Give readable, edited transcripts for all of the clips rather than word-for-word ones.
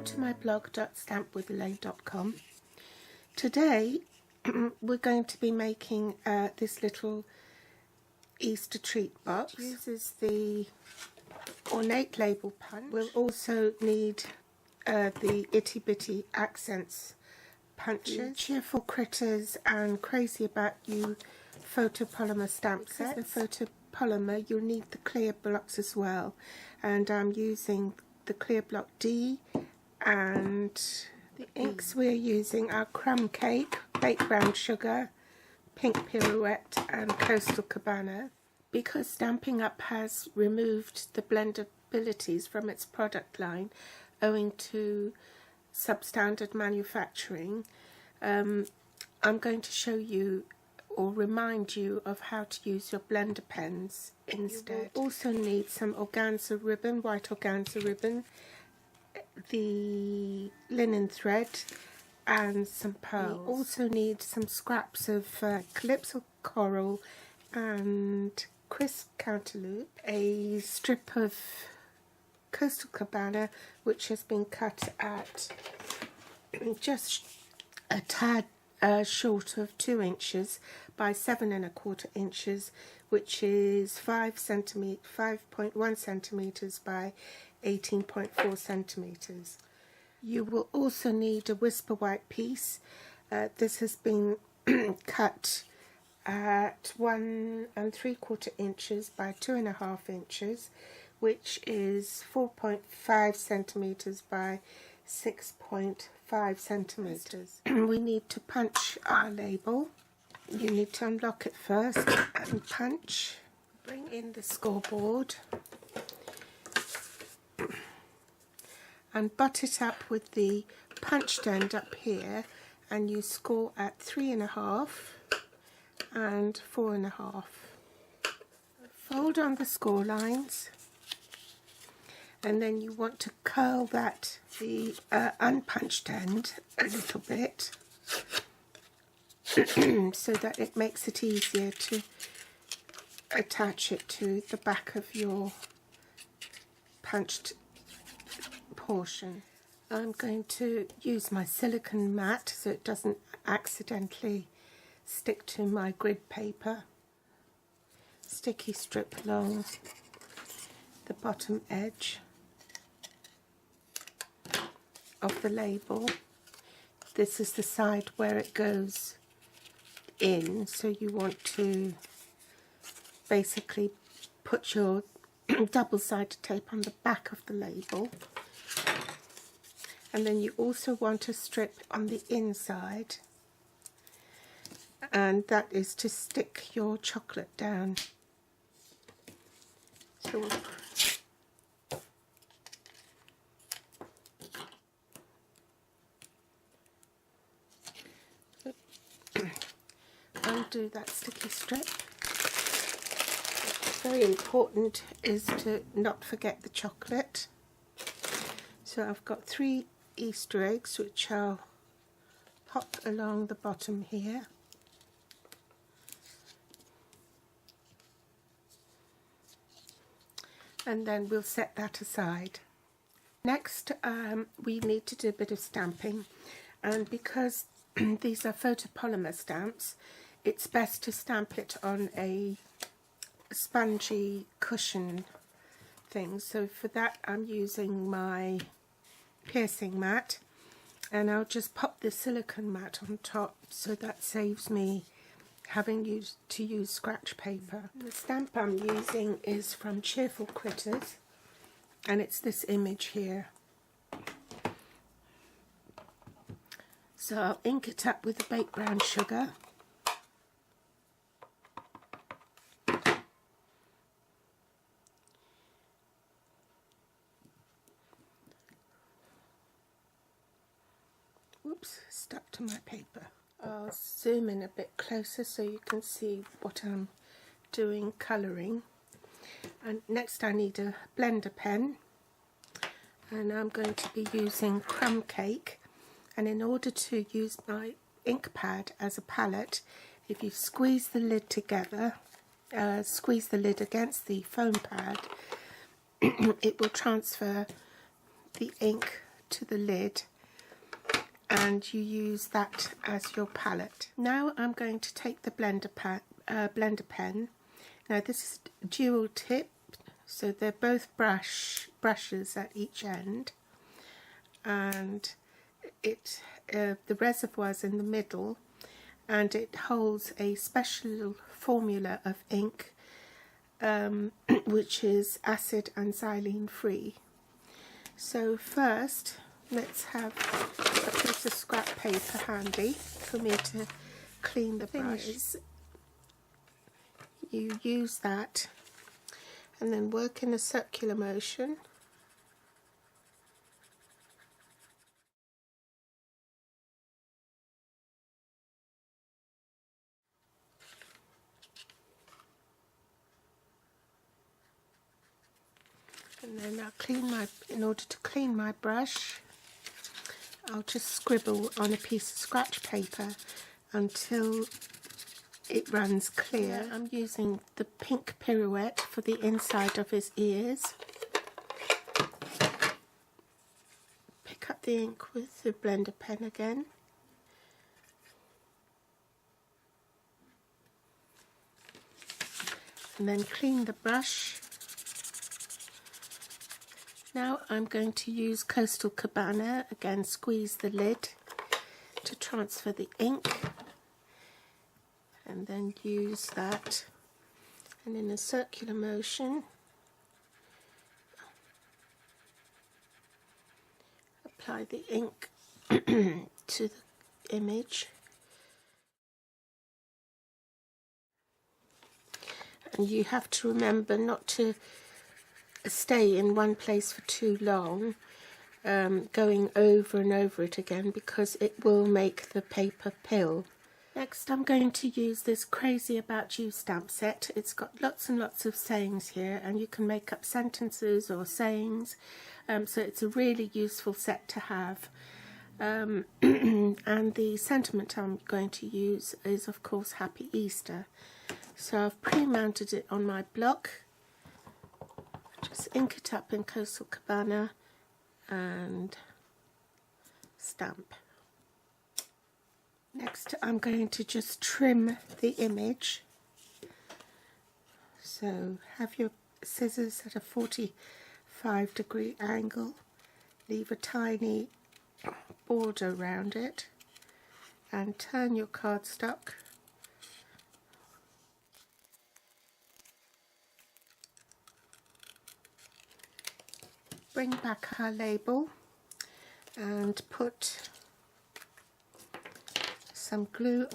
to my blog .stampwithelaine.com. Today we're going to be making this little Easter treat box. It uses the Ornate label punch. We'll also need the itty bitty accents punches, Cheerful Critters and Crazy About You photopolymer stamp set. The photopolymer, you'll need the clear blocks as well, and I'm using the clear block D, and the inks we're using are Crumb Cake, Baked Brown Sugar, Pink Pirouette and Coastal Cabana. Because Stampin' Up! Has removed the blendabilities from its product line owing to substandard manufacturing, I'm going to show you or remind you of how to use your blender pens instead. You will also need some organza ribbon, white organza ribbon, the linen thread and some pearls. You also need some scraps of calypso coral and crisp counterloop, a strip of Coastal Cabana which has been cut at just a tad short of 2 inches by 7¼ inches, which is 5.1 centimeters by 18.4 centimeters. You will also need a whisper white piece. This has been cut at 1¾ inches by 2½ inches, which is 4.5 centimeters by 6.5 centimeters. We need to punch our label. You need to unlock it first and punch. Bring in the scoreboard and butt it up with the punched end up here, and you score at 3½ and 4½. Fold on the score lines, and then you want to curl the unpunched end a little bit so that it makes it easier to attach it to the back of your punched portion. I'm going to use my silicone mat so it doesn't accidentally stick to my grid paper. Sticky strip along the bottom edge of the label. This is the side where it goes in, so you want to basically put your double-sided tape on the back of the label, and then you also want a strip on the inside, and that is to stick your chocolate down. So undo that sticky strip. Very important is to not forget the chocolate. So I've got 3 Easter eggs which I'll pop along the bottom here. And then we'll set that aside. Next we need to do a bit of stamping, and because these are photopolymer stamps, it's best to stamp it on a spongy cushion thing. So for that I'm using my piercing mat, and I'll just pop the silicone mat on top, so that saves me having to use scratch paper. The stamp I'm using is from Cheerful Critters, and it's this image here. So I'll ink it up with the baked brown sugar. Whoops, stuck to my paper. I'll zoom in a bit closer so you can see what I'm doing colouring. And next I need a blender pen, and I'm going to be using Crumb Cake. And in order to use my ink pad as a palette, if you squeeze the lid together, squeeze the lid against the foam pad, it will transfer the ink to the lid and you use that as your palette. Now I'm going to take the blender pen. Now this is dual tip, so they're both brushes at each end, and the reservoir's in the middle, and it holds a special formula of ink which is acid and xylene free. So first let's have a piece of scrap paper handy for me to clean the brush. You use that and then work in a circular motion. And then in order to clean my brush, I'll just scribble on a piece of scratch paper until it runs clear. I'm using the pink pirouette for the inside of his ears. Pick up the ink with the blender pen again. And then clean the brush. Now I'm going to use Coastal Cabana, again squeeze the lid to transfer the ink, and then use that, and in a circular motion apply the ink to the image. And you have to remember not to stay in one place for too long, going over and over it again, because it will make the paper pill. Next I'm going to use this Crazy About You stamp set. It's got lots and lots of sayings here, and you can make up sentences or sayings, so it's a really useful set to have. And the sentiment I'm going to use is, of course, Happy Easter. So I've pre-mounted it on my block. Just ink it up in Coastal Cabana and stamp. Next I'm going to just trim the image. So have your scissors at a 45-degree angle, leave a tiny border around it, and turn your cardstock. Bring back our label and put some glue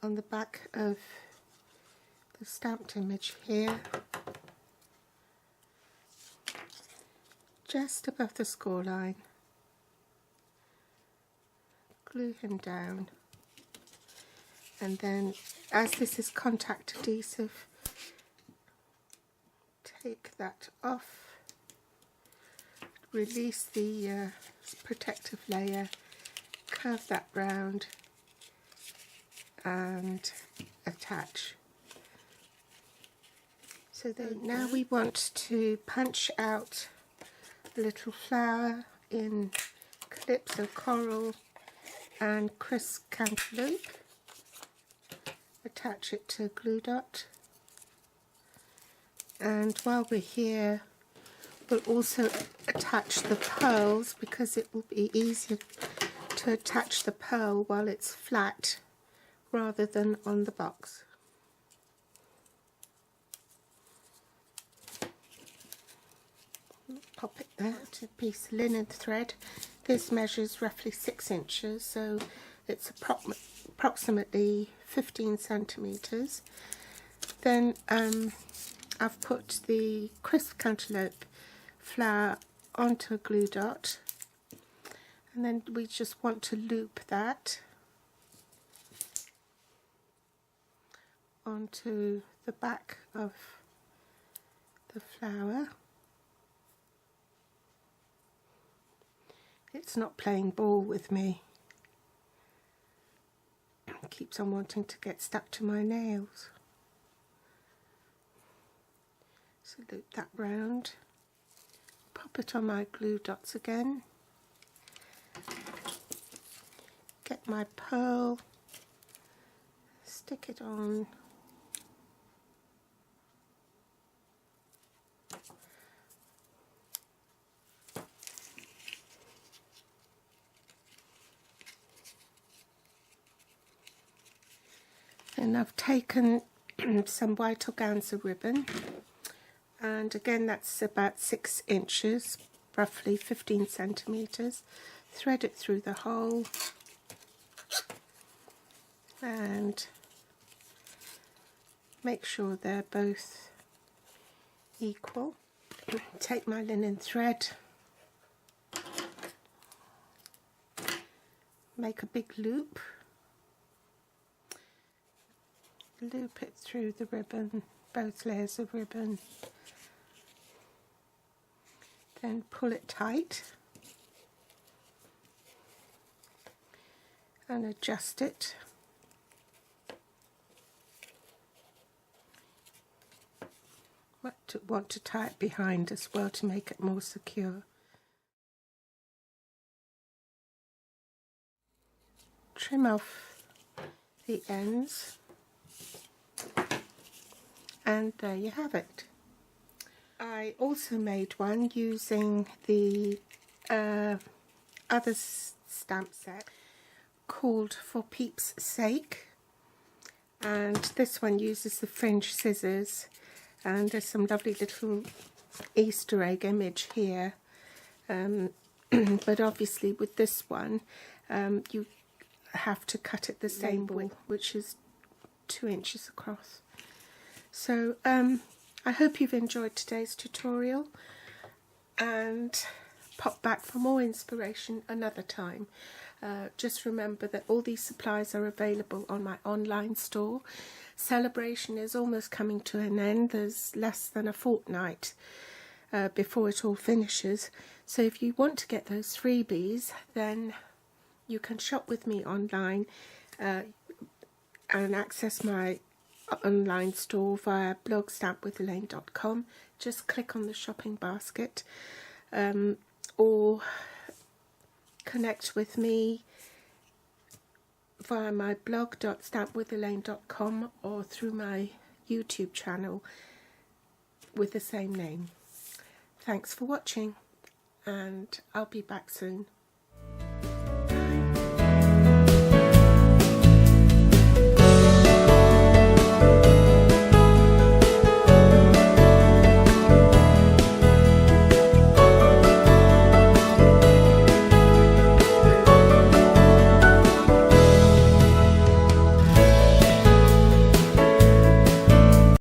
on the back of the stamped image here, just above the score line. Glue him down, and then, as this is contact adhesive, take that off, release the protective layer, curve that round and attach. So then now we want to punch out a little flower in Calypso Coral and Crisp Cantaloupe. Attach it to a glue dot. And while we're here, we'll also attach the pearls, because it will be easier to attach the pearl while it's flat rather than on the box. Pop it there to a piece of linen thread. This measures roughly 6 inches, so it's approximately 15 centimetres. Then I've put the Crisp Cantaloupe flower onto a glue dot, and then we just want to loop that onto the back of the flower. It's not playing ball with me. It keeps on wanting to get stuck to my nails. So loop that round, pop it on my glue dots again, get my pearl, stick it on, and I've taken some white organza ribbon, and again that's about 6 inches, roughly 15 centimeters. Thread it through the hole and make sure they're both equal. Take my linen thread, make a big loop, loop it through the ribbon, both layers of ribbon, then pull it tight and adjust it. Want to tie it behind as well to make it more secure. Trim off the ends, and there you have it. I also made one using the other stamp set called For Peeps' Sake, and this one uses the French scissors, and there's some lovely little Easter egg image here, but obviously with this one you have to cut it the same width, which is 2 inches across. So I hope you've enjoyed today's tutorial, and pop back for more inspiration another time. Just remember that all these supplies are available on my online store. Celebration is almost coming to an end. There's less than a fortnight before it all finishes. So if you want to get those freebies, then you can shop with me online and access my online store via blogstampwithelaine.com. Just click on the shopping basket, or connect with me via my blog.stampwithelaine.com or through my YouTube channel with the same name. Thanks for watching, and I'll be back soon.